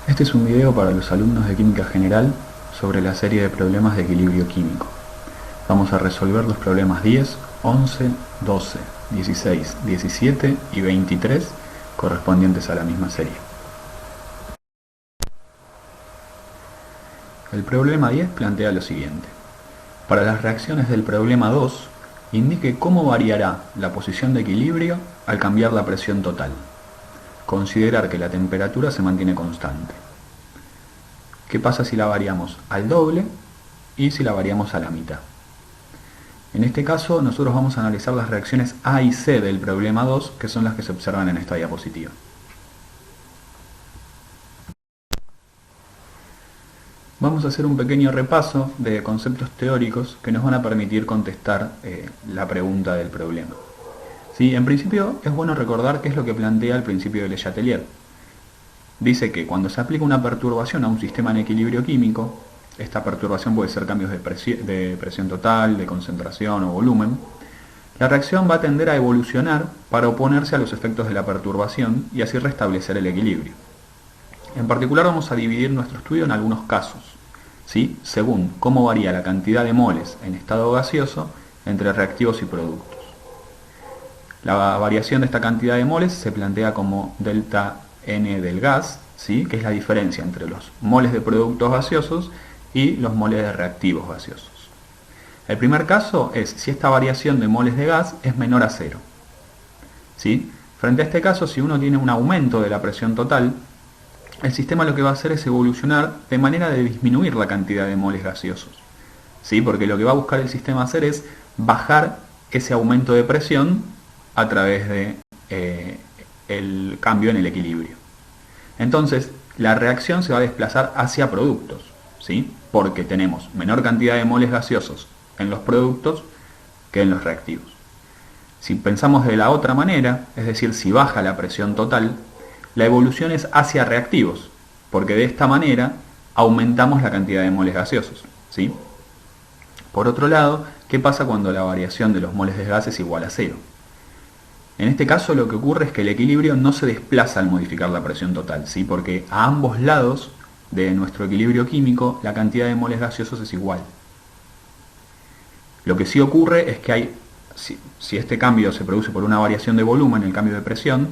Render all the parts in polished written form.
Este es un video para los alumnos de Química General sobre la serie de problemas de equilibrio químico. Vamos a resolver los problemas 10, 11, 12, 16, 17 y 23 correspondientes a la misma serie. El problema 10 plantea lo siguiente. Para las reacciones del problema 2, indique cómo variará la posición de equilibrio al cambiar la presión total. Considerar que la temperatura se mantiene constante. ¿Qué pasa si la variamos al doble y si la variamos a la mitad? En este caso nosotros vamos a analizar las reacciones A y C del problema 2, que son las que se observan en esta diapositiva. Vamos a hacer un pequeño repaso de conceptos teóricos que nos van a permitir contestar la pregunta del problema. ¿Sí? En principio es bueno recordar qué es lo que plantea el principio de Le Chatelier. Dice que cuando se aplica una perturbación a un sistema en equilibrio químico, esta perturbación puede ser cambios de presión total, de concentración o volumen, la reacción va a tender a evolucionar para oponerse a los efectos de la perturbación y así restablecer el equilibrio. En particular vamos a dividir nuestro estudio en algunos casos, ¿sí? Según cómo varía la cantidad de moles en estado gaseoso entre reactivos y productos. La variación de esta cantidad de moles se plantea como delta N del gas, ¿sí? Que es la diferencia entre los moles de productos gaseosos y los moles de reactivos gaseosos. El primer caso es si esta variación de moles de gas es menor a cero, ¿sí? Frente a este caso, si uno tiene un aumento de la presión total, el sistema lo que va a hacer es evolucionar de manera de disminuir la cantidad de moles gaseosos, ¿sí? Porque lo que va a buscar el sistema hacer es bajar ese aumento de presión a través de el cambio en el equilibrio. Entonces, la reacción se va a desplazar hacia productos, ¿sí? Porque tenemos menor cantidad de moles gaseosos en los productos que en los reactivos. Si pensamos de la otra manera, es decir, si baja la presión total, la evolución es hacia reactivos, porque de esta manera aumentamos la cantidad de moles gaseosos, ¿sí? Por otro lado, ¿qué pasa cuando la variación de los moles de gas es igual a cero? En este caso lo que ocurre es que el equilibrio no se desplaza al modificar la presión total, ¿sí? Porque a ambos lados de nuestro equilibrio químico la cantidad de moles gaseosos es igual. Lo que sí ocurre es que si este cambio se produce por una variación de volumen, el cambio de presión,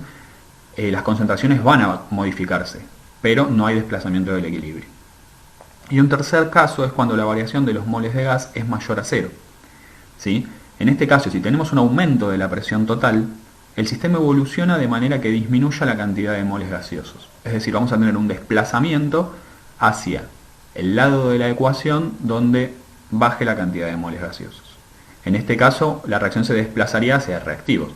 las concentraciones van a modificarse, pero no hay desplazamiento del equilibrio. Y un tercer caso es cuando la variación de los moles de gas es mayor a cero, ¿sí? En este caso, si tenemos un aumento de la presión total, el sistema evoluciona de manera que disminuya la cantidad de moles gaseosos. Es decir, vamos a tener un desplazamiento hacia el lado de la ecuación donde baje la cantidad de moles gaseosos. En este caso, la reacción se desplazaría hacia reactivos.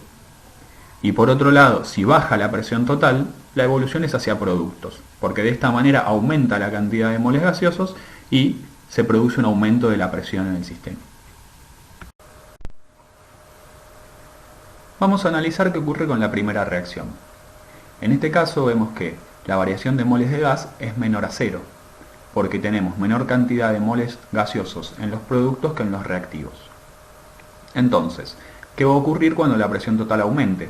Y por otro lado, si baja la presión total, la evolución es hacia productos, porque de esta manera aumenta la cantidad de moles gaseosos y se produce un aumento de la presión en el sistema. Vamos a analizar qué ocurre con la primera reacción. En este caso vemos que la variación de moles de gas es menor a cero, porque tenemos menor cantidad de moles gaseosos en los productos que en los reactivos. Entonces, ¿qué va a ocurrir cuando la presión total aumente?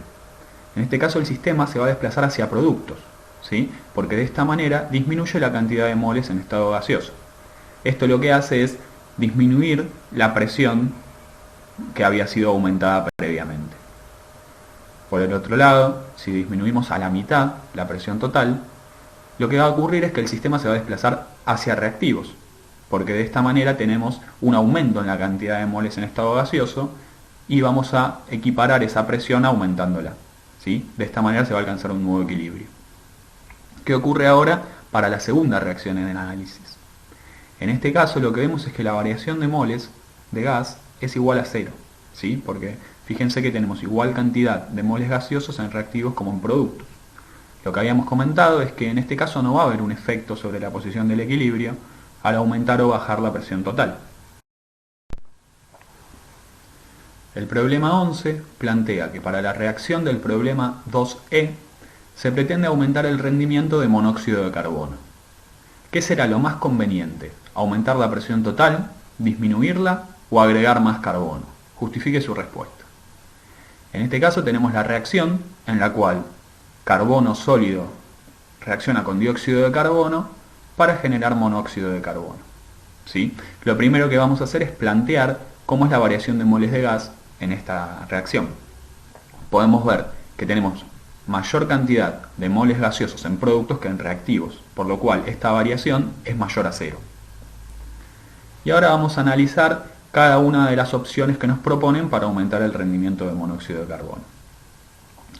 En este caso el sistema se va a desplazar hacia productos, ¿sí? Porque de esta manera disminuye la cantidad de moles en estado gaseoso. Esto lo que hace es disminuir la presión que había sido aumentada previamente. Por el otro lado, si disminuimos a la mitad la presión total, lo que va a ocurrir es que el sistema se va a desplazar hacia reactivos, porque de esta manera tenemos un aumento en la cantidad de moles en estado gaseoso y vamos a equiparar esa presión aumentándola, ¿sí? De esta manera se va a alcanzar un nuevo equilibrio. ¿Qué ocurre ahora para la segunda reacción en el análisis? En este caso lo que vemos es que la variación de moles de gas es igual a cero, ¿sí? Porque fíjense que tenemos igual cantidad de moles gaseosos en reactivos como en productos. Lo que habíamos comentado es que en este caso no va a haber un efecto sobre la posición del equilibrio al aumentar o bajar la presión total. El problema 11 plantea que para la reacción del problema 2E se pretende aumentar el rendimiento de monóxido de carbono. ¿Qué será lo más conveniente? ¿Aumentar la presión total, disminuirla o agregar más carbono? Justifique su respuesta. En este caso tenemos la reacción en la cual carbono sólido reacciona con dióxido de carbono para generar monóxido de carbono. ¿Sí? Lo primero que vamos a hacer es plantear cómo es la variación de moles de gas en esta reacción. Podemos ver que tenemos mayor cantidad de moles gaseosos en productos que en reactivos, por lo cual esta variación es mayor a cero. Y ahora vamos a analizar cada una de las opciones que nos proponen para aumentar el rendimiento de monóxido de carbono.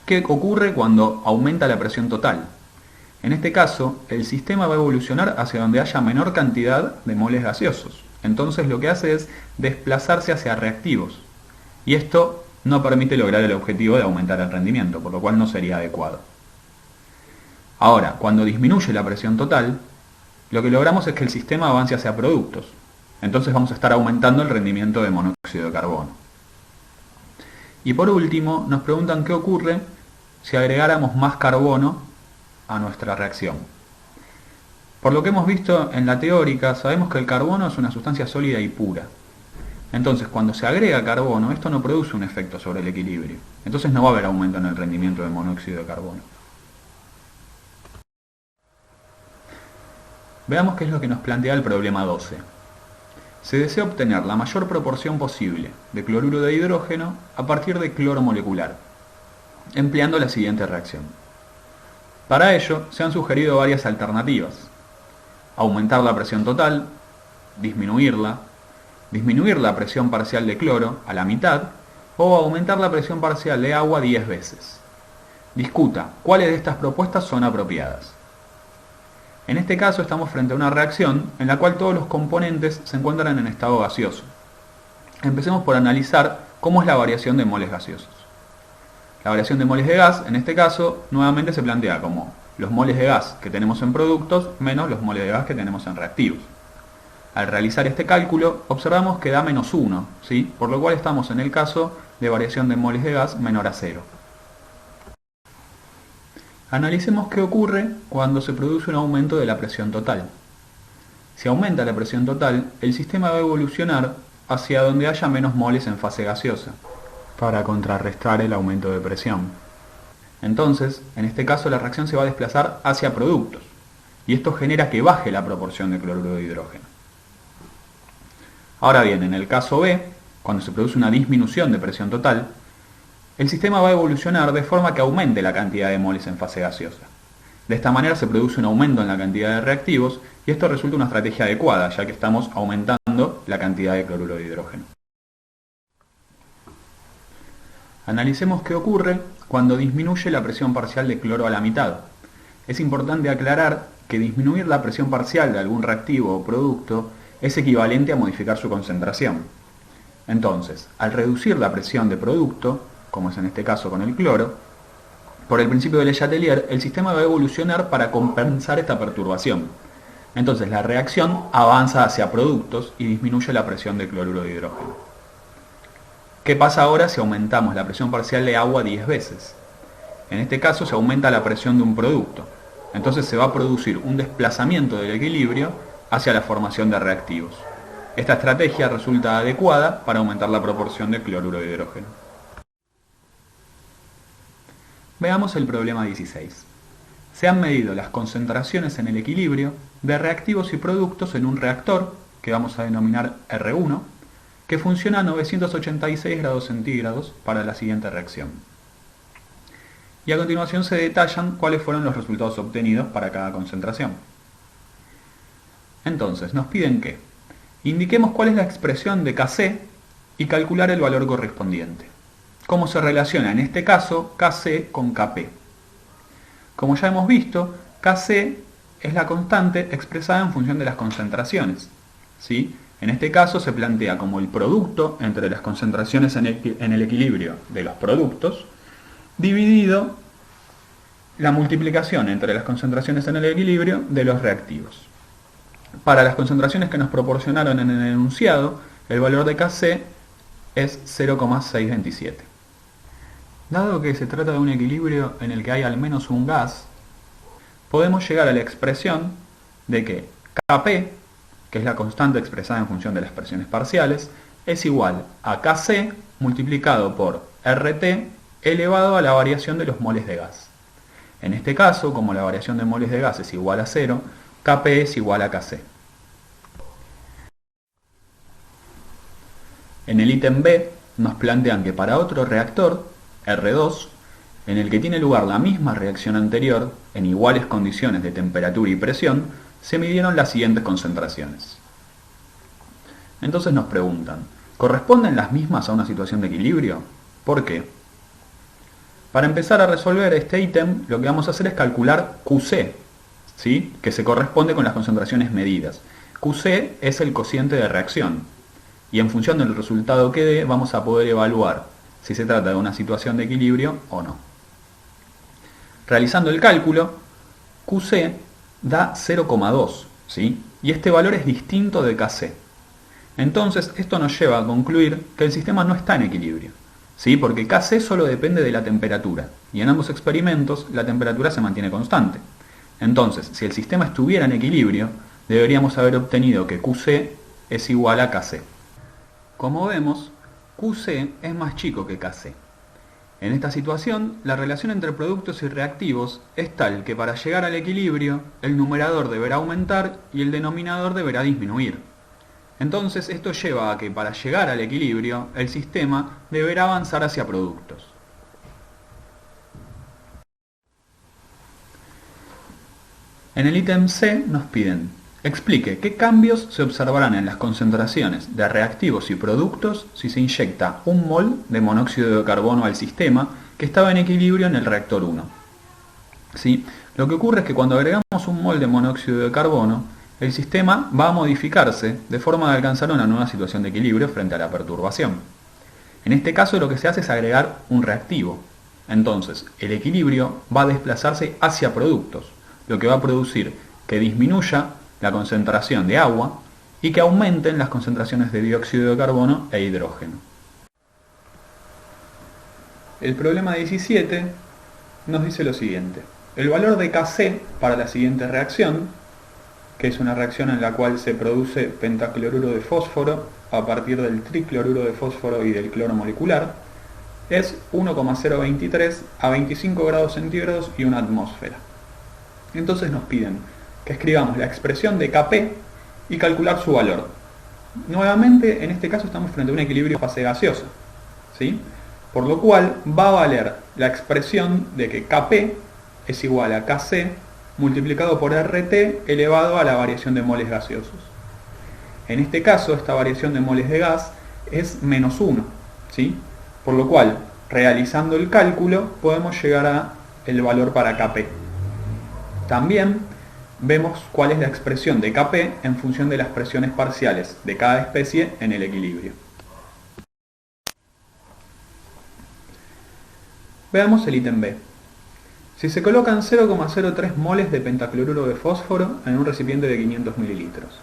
¿Qué ocurre cuando aumenta la presión total? En este caso, el sistema va a evolucionar hacia donde haya menor cantidad de moles gaseosos. Entonces lo que hace es desplazarse hacia reactivos. Y esto no permite lograr el objetivo de aumentar el rendimiento, por lo cual no sería adecuado. Ahora, cuando disminuye la presión total, lo que logramos es que el sistema avance hacia productos. Entonces vamos a estar aumentando el rendimiento de monóxido de carbono. Y por último, nos preguntan qué ocurre si agregáramos más carbono a nuestra reacción. Por lo que hemos visto en la teórica, sabemos que el carbono es una sustancia sólida y pura. Entonces, cuando se agrega carbono, esto no produce un efecto sobre el equilibrio. Entonces no va a haber aumento en el rendimiento de monóxido de carbono. Veamos qué es lo que nos plantea el problema 12. Se desea obtener la mayor proporción posible de cloruro de hidrógeno a partir de cloro molecular, empleando la siguiente reacción. Para ello, se han sugerido varias alternativas. Aumentar la presión total, disminuirla, disminuir la presión parcial de cloro a la mitad o aumentar la presión parcial de agua 10 veces. Discuta cuáles de estas propuestas son apropiadas. En este caso estamos frente a una reacción en la cual todos los componentes se encuentran en estado gaseoso. Empecemos por analizar cómo es la variación de moles gaseosos. La variación de moles de gas, en este caso, nuevamente se plantea como los moles de gas que tenemos en productos menos los moles de gas que tenemos en reactivos. Al realizar este cálculo, observamos que da menos 1, ¿sí? Por lo cual estamos en el caso de variación de moles de gas menor a 0. Analicemos qué ocurre cuando se produce un aumento de la presión total. Si aumenta la presión total, el sistema va a evolucionar hacia donde haya menos moles en fase gaseosa, para contrarrestar el aumento de presión. Entonces, en este caso la reacción se va a desplazar hacia productos, y esto genera que baje la proporción de cloruro de hidrógeno. Ahora bien, en el caso B, cuando se produce una disminución de presión total, el sistema va a evolucionar de forma que aumente la cantidad de moles en fase gaseosa. De esta manera se produce un aumento en la cantidad de reactivos y esto resulta una estrategia adecuada, ya que estamos aumentando la cantidad de cloruro de hidrógeno. Analicemos qué ocurre cuando disminuye la presión parcial de cloro a la mitad. Es importante aclarar que disminuir la presión parcial de algún reactivo o producto es equivalente a modificar su concentración. Entonces, al reducir la presión de producto, como es en este caso con el cloro, por el principio de Le Chatelier, el sistema va a evolucionar para compensar esta perturbación. Entonces la reacción avanza hacia productos y disminuye la presión de cloruro de hidrógeno. ¿Qué pasa ahora si aumentamos la presión parcial de agua 10 veces? En este caso se aumenta la presión de un producto. Entonces se va a producir un desplazamiento del equilibrio hacia la formación de reactivos. Esta estrategia resulta adecuada para aumentar la proporción de cloruro de hidrógeno. Veamos el problema 16. Se han medido las concentraciones en el equilibrio de reactivos y productos en un reactor, que vamos a denominar R1, que funciona a 986 grados centígrados para la siguiente reacción. Y a continuación se detallan cuáles fueron los resultados obtenidos para cada concentración. Entonces, nos piden que indiquemos cuál es la expresión de Kc y calcular el valor correspondiente. ¿Cómo se relaciona en este caso Kc con Kp? Como ya hemos visto, Kc es la constante expresada en función de las concentraciones, ¿sí? En este caso se plantea como el producto entre las concentraciones en el equilibrio de los productos, dividido la multiplicación entre las concentraciones en el equilibrio de los reactivos. Para las concentraciones que nos proporcionaron en el enunciado, el valor de Kc es 0,627. Dado que se trata de un equilibrio en el que hay al menos un gas, podemos llegar a la expresión de que Kp, que es la constante expresada en función de las presiones parciales, es igual a Kc multiplicado por Rt elevado a la variación de los moles de gas. En este caso, como la variación de moles de gas es igual a 0, Kp es igual a Kc. En el ítem B nos plantean que para otro reactor, R2, en el que tiene lugar la misma reacción anterior, en iguales condiciones de temperatura y presión, se midieron las siguientes concentraciones. Entonces nos preguntan, ¿corresponden las mismas a una situación de equilibrio? ¿Por qué? Para empezar a resolver este ítem, lo que vamos a hacer es calcular QC, ¿sí? Que se corresponde con las concentraciones medidas. QC es el cociente de reacción, y en función del resultado que dé, vamos a poder evaluar si se trata de una situación de equilibrio o no. Realizando el cálculo, QC da 0,2, ¿sí? Y este valor es distinto de Kc. Entonces, esto nos lleva a concluir que el sistema no está en equilibrio, ¿sí? Porque Kc solo depende de la temperatura, y en ambos experimentos la temperatura se mantiene constante. Entonces, si el sistema estuviera en equilibrio, deberíamos haber obtenido que QC es igual a Kc. Como vemos, QC es más chico que Kc. En esta situación, la relación entre productos y reactivos es tal que para llegar al equilibrio, el numerador deberá aumentar y el denominador deberá disminuir. Entonces, esto lleva a que para llegar al equilibrio, el sistema deberá avanzar hacia productos. En el ítem C nos piden: explique qué cambios se observarán en las concentraciones de reactivos y productos si se inyecta un mol de monóxido de carbono al sistema que estaba en equilibrio en el reactor 1. ¿Sí? Lo que ocurre es que cuando agregamos un mol de monóxido de carbono, el sistema va a modificarse de forma de alcanzar una nueva situación de equilibrio frente a la perturbación. En este caso lo que se hace es agregar un reactivo. Entonces, el equilibrio va a desplazarse hacia productos, lo que va a producir que disminuya la concentración de agua y que aumenten las concentraciones de dióxido de carbono e hidrógeno. El problema 17 nos dice lo siguiente: el valor de Kc para la siguiente reacción, que es una reacción en la cual se produce pentacloruro de fósforo a partir del tricloruro de fósforo y del cloro molecular, es 1,023 a 25 grados centígrados y una atmósfera. Entonces nos piden que escribamos la expresión de Kp y calcular su valor. Nuevamente, en este caso estamos frente a un equilibrio fase gaseosa, ¿sí? Por lo cual va a valer la expresión de que Kp es igual a Kc multiplicado por RT elevado a la variación de moles gaseosos. En este caso, esta variación de moles de gas es menos 1, ¿sí? Por lo cual, realizando el cálculo, podemos llegar a el valor para Kp. También vemos cuál es la expresión de Kp en función de las presiones parciales de cada especie en el equilibrio. Veamos el ítem B. Si se colocan 0,03 moles de pentacloruro de fósforo en un recipiente de 500 mililitros,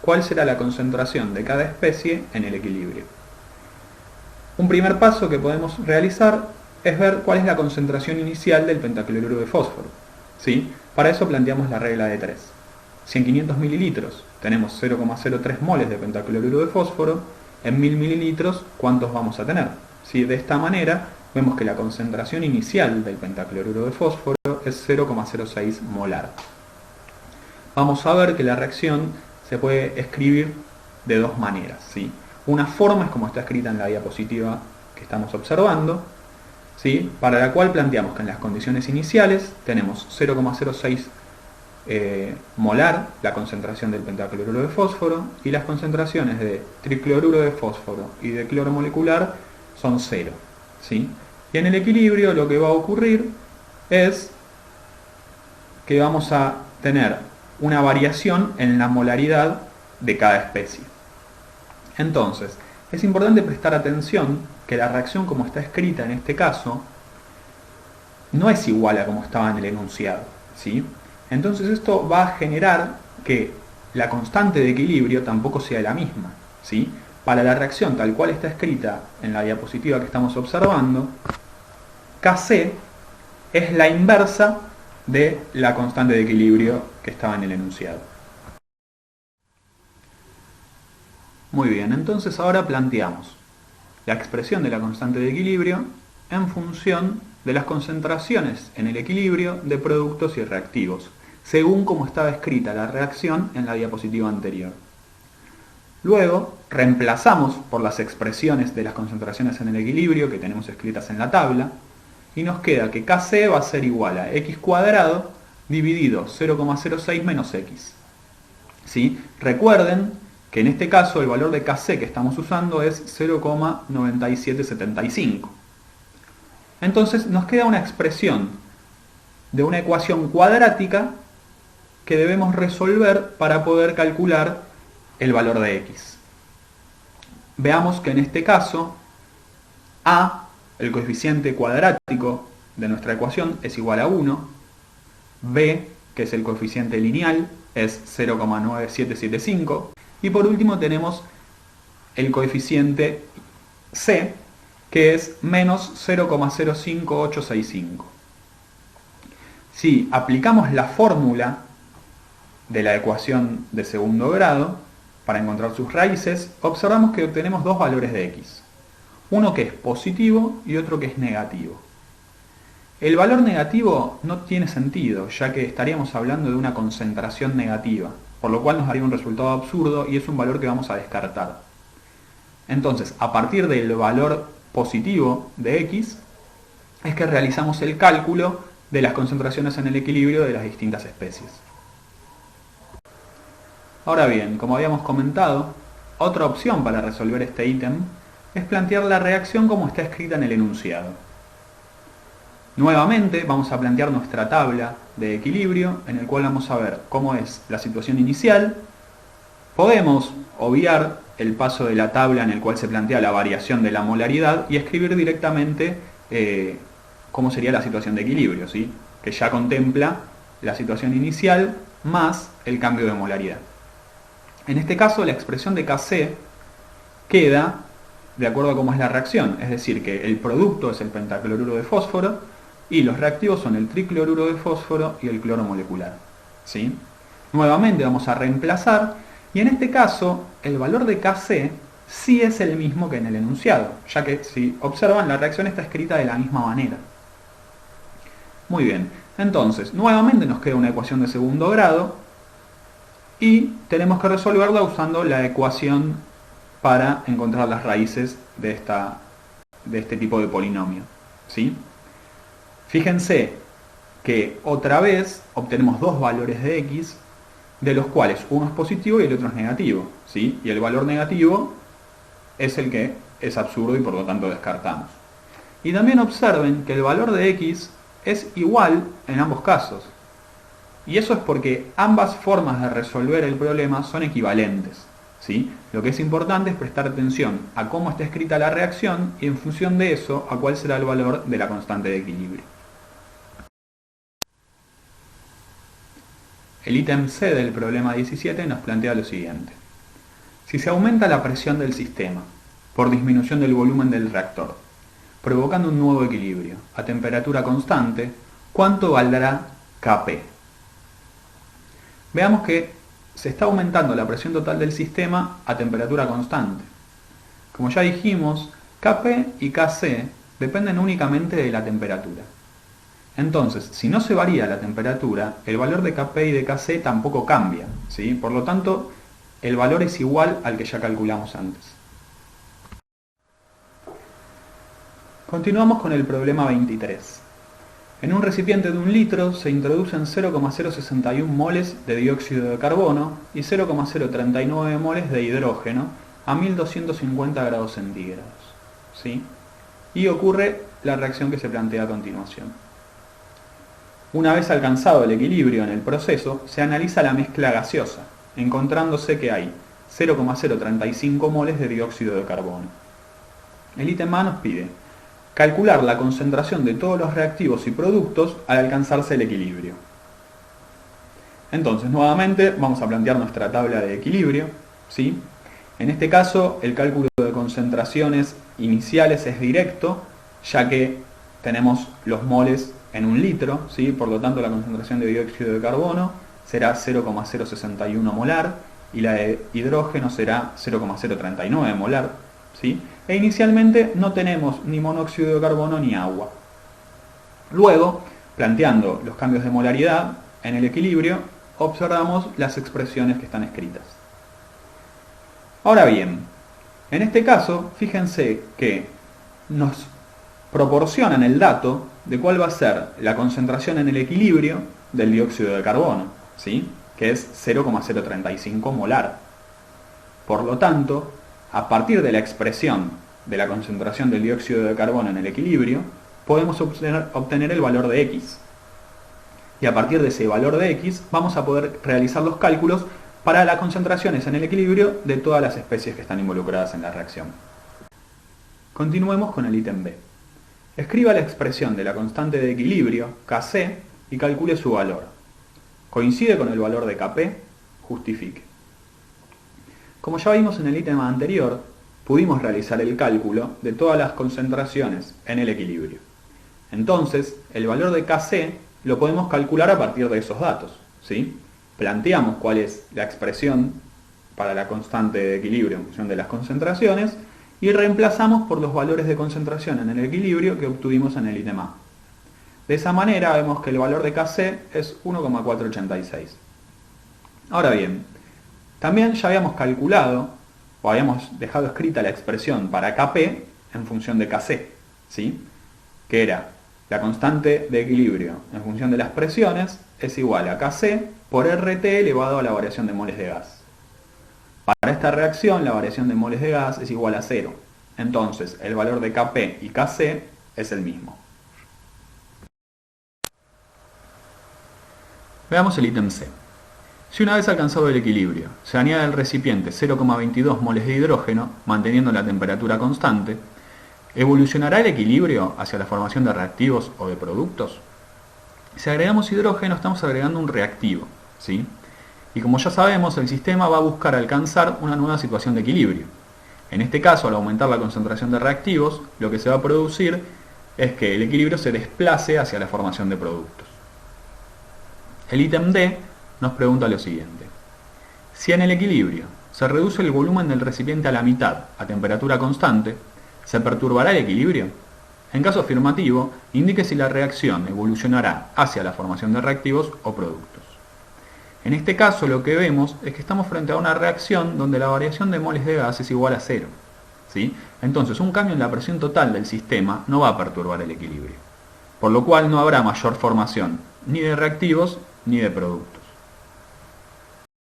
¿cuál será la concentración de cada especie en el equilibrio? Un primer paso que podemos realizar es ver cuál es la concentración inicial del pentacloruro de fósforo, ¿sí? Para eso planteamos la regla de 3. Si en 500 mililitros tenemos 0,03 moles de pentacloruro de fósforo, en 1000 mililitros, ¿cuántos vamos a tener? ¿Sí? De esta manera, vemos que la concentración inicial del pentacloruro de fósforo es 0,06 molar. Vamos a ver que la reacción se puede escribir de dos maneras, ¿sí? Una forma es como está escrita en la diapositiva que estamos observando, ¿sí? Para la cual planteamos que en las condiciones iniciales tenemos 0,06 molar, la concentración del pentacloruro de fósforo, y las concentraciones de tricloruro de fósforo y de cloro molecular son 0. ¿Sí? Y en el equilibrio lo que va a ocurrir es que vamos a tener una variación en la molaridad de cada especie. Entonces, es importante prestar atención que la reacción como está escrita en este caso no es igual a como estaba en el enunciado, ¿sí? Entonces esto va a generar que la constante de equilibrio tampoco sea la misma, ¿sí? Para la reacción tal cual está escrita en la diapositiva que estamos observando, Kc es la inversa de la constante de equilibrio que estaba en el enunciado. Muy bien, entonces ahora planteamos la expresión de la constante de equilibrio en función de las concentraciones en el equilibrio de productos y reactivos, según como estaba escrita la reacción en la diapositiva anterior. Luego, reemplazamos por las expresiones de las concentraciones en el equilibrio que tenemos escritas en la tabla, y nos queda que Kc va a ser igual a x cuadrado dividido 0,06 menos x. ¿Sí? Recuerden que en este caso el valor de Kc que estamos usando es 0,9775. Entonces nos queda una expresión de una ecuación cuadrática que debemos resolver para poder calcular el valor de x. Veamos que en este caso a, el coeficiente cuadrático de nuestra ecuación, es igual a 1, b, que es el coeficiente lineal, es 0,9775, y por último tenemos el coeficiente c, que es menos 0,05865. Si aplicamos la fórmula de la ecuación de segundo grado para encontrar sus raíces, observamos que obtenemos dos valores de x. Uno que es positivo y otro que es negativo. El valor negativo no tiene sentido, ya que estaríamos hablando de una concentración negativa, por lo cual nos daría un resultado absurdo y es un valor que vamos a descartar. Entonces, a partir del valor positivo de x, es que realizamos el cálculo de las concentraciones en el equilibrio de las distintas especies. Ahora bien, como habíamos comentado, otra opción para resolver este ítem es plantear la reacción como está escrita en el enunciado. Nuevamente vamos a plantear nuestra tabla de equilibrio en el cual vamos a ver cómo es la situación inicial. Podemos obviar el paso de la tabla en el cual se plantea la variación de la molaridad y escribir directamente cómo sería la situación de equilibrio, ¿sí? Que ya contempla la situación inicial más el cambio de molaridad. En este caso la expresión de Kc queda de acuerdo a cómo es la reacción, es decir, que el producto es el pentacloruro de fósforo y los reactivos son el tricloruro de fósforo y el cloro molecular, ¿sí? Nuevamente vamos a reemplazar y en este caso el valor de Kc sí es el mismo que en el enunciado, ya que si observan la reacción está escrita de la misma manera. Muy bien, entonces nuevamente nos queda una ecuación de segundo grado y tenemos que resolverla usando la ecuación para encontrar las raíces de este tipo de polinomio, ¿sí? Fíjense que otra vez obtenemos dos valores de x, de los cuales uno es positivo y el otro es negativo, ¿sí? Y el valor negativo es el que es absurdo y por lo tanto descartamos. Y también observen que el valor de x es igual en ambos casos. Y eso es porque ambas formas de resolver el problema son equivalentes, ¿sí? Lo que es importante es prestar atención a cómo está escrita la reacción y en función de eso a cuál será el valor de la constante de equilibrio. El ítem C del problema 17 nos plantea lo siguiente. Si se aumenta la presión del sistema por disminución del volumen del reactor, provocando un nuevo equilibrio a temperatura constante, ¿cuánto valdrá Kp? Veamos que se está aumentando la presión total del sistema a temperatura constante. Como ya dijimos, Kp y Kc dependen únicamente de la temperatura. Entonces, si no se varía la temperatura, el valor de Kp y de Kc tampoco cambia, ¿sí? Por lo tanto, el valor es igual al que ya calculamos antes. Continuamos con el problema 23. En un recipiente de 1 litro se introducen 0,061 moles de dióxido de carbono y 0,039 moles de hidrógeno a 1250 grados centígrados, ¿sí? Y ocurre la reacción que se plantea a continuación. Una vez alcanzado el equilibrio en el proceso, se analiza la mezcla gaseosa, encontrándose que hay 0,035 moles de dióxido de carbono. El ítem A nos pide calcular la concentración de todos los reactivos y productos al alcanzarse el equilibrio. Entonces, nuevamente vamos a plantear nuestra tabla de equilibrio, ¿sí? En este caso, el cálculo de concentraciones iniciales es directo, ya que tenemos los moles en 1 litro, ¿sí? Por lo tanto la concentración de dióxido de carbono será 0,061 molar y la de hidrógeno será 0,039 molar, ¿sí? E inicialmente no tenemos ni monóxido de carbono ni agua. Luego, planteando los cambios de molaridad en el equilibrio, observamos las expresiones que están escritas. Ahora bien, en este caso, fíjense que nos proporcionan el dato de cuál va a ser la concentración en el equilibrio del dióxido de carbono, ¿sí? Que es 0,035 molar. Por lo tanto, a partir de la expresión de la concentración del dióxido de carbono en el equilibrio, podemos obtener el valor de X. Y a partir de ese valor de X vamos a poder realizar los cálculos para las concentraciones en el equilibrio de todas las especies que están involucradas en la reacción. Continuemos con el ítem B. Escriba la expresión de la constante de equilibrio, Kc, y calcule su valor. ¿Coincide con el valor de Kp? Justifique. Como ya vimos en el ítem anterior, pudimos realizar el cálculo de todas las concentraciones en el equilibrio. Entonces, el valor de Kc lo podemos calcular a partir de esos datos, ¿sí? Planteamos cuál es la expresión para la constante de equilibrio en función de las concentraciones y reemplazamos por los valores de concentración en el equilibrio que obtuvimos en el ítem A. De esa manera vemos que el valor de Kc es 1,486. Ahora bien, también ya habíamos calculado o habíamos dejado escrita la expresión para Kp en función de Kc, ¿sí? Que era la constante de equilibrio en función de las presiones es igual a Kc por RT elevado a la variación de moles de gas. Para esta reacción la variación de moles de gas es igual a 0. Entonces el valor de Kp y Kc es el mismo. Veamos el ítem C. Si una vez alcanzado el equilibrio se añade al recipiente 0,22 moles de hidrógeno, manteniendo la temperatura constante, ¿evolucionará el equilibrio hacia la formación de reactivos o de productos? Si agregamos hidrógeno estamos agregando un reactivo, ¿sí? Y como ya sabemos, el sistema va a buscar alcanzar una nueva situación de equilibrio. En este caso, al aumentar la concentración de reactivos, lo que se va a producir es que el equilibrio se desplace hacia la formación de productos. El ítem D nos pregunta lo siguiente. Si en el equilibrio se reduce el volumen del recipiente a la mitad a temperatura constante, ¿se perturbará el equilibrio? En caso afirmativo, indique si la reacción evolucionará hacia la formación de reactivos o productos. En este caso lo que vemos es que estamos frente a una reacción donde la variación de moles de gas es igual a 0. ¿Sí? Entonces un cambio en la presión total del sistema no va a perturbar el equilibrio, por lo cual no habrá mayor formación ni de reactivos ni de productos.